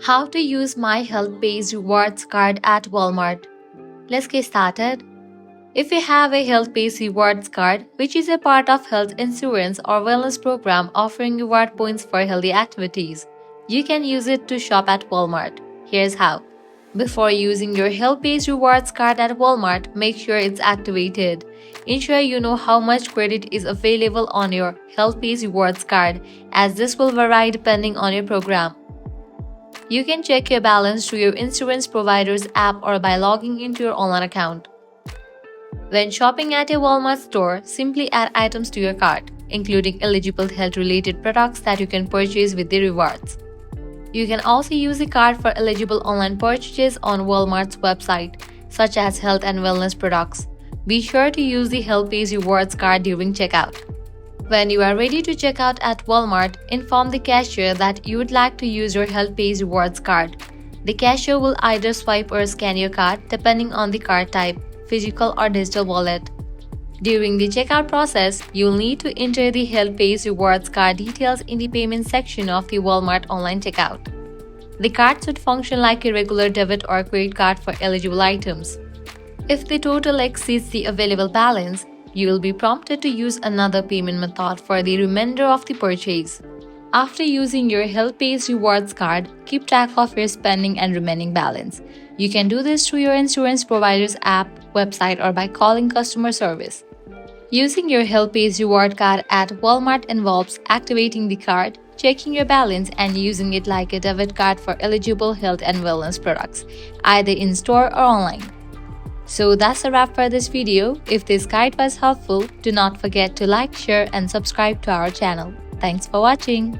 How to use My Health Pays rewards card at Walmart. Let's get started. If you have a Health Pays rewards card, which is a part of health insurance or wellness program offering reward points for healthy activities, you can use it to shop at Walmart. Here's how. Before using your Health Pays rewards card at Walmart, make sure it's activated. Ensure you know how much credit is available on your Health Pays rewards card, as this will vary depending on your program. You can check your balance through your insurance provider's app or by logging into your online account. When shopping at a Walmart store, simply add items to your cart, including eligible health-related products that you can purchase with the rewards. You can also use the card for eligible online purchases on Walmart's website, such as health and wellness products. Be sure to use the Health Pays rewards card during checkout. When you are ready to check out at Walmart, inform the cashier that you would like to use your Health Pays rewards card. The cashier will either swipe or scan your card depending on the card type, physical or digital wallet. During the checkout process, you'll need to enter the Health Pays rewards card details in the payment section of the Walmart online checkout. The card should function like a regular debit or credit card for eligible items. If the total exceeds the available balance, you will be prompted to use another payment method for the remainder of the purchase. After using your Health Pays rewards card, keep track of your spending and remaining balance. You can do this through your insurance provider's app, website, or by calling customer service. Using your Health Pays reward card at Walmart involves activating the card, checking your balance, and using it like a debit card for eligible health and wellness products, either in store or online. So that's a wrap for this video. If this guide was helpful, do not forget to like, share, and subscribe to our channel. Thanks for watching.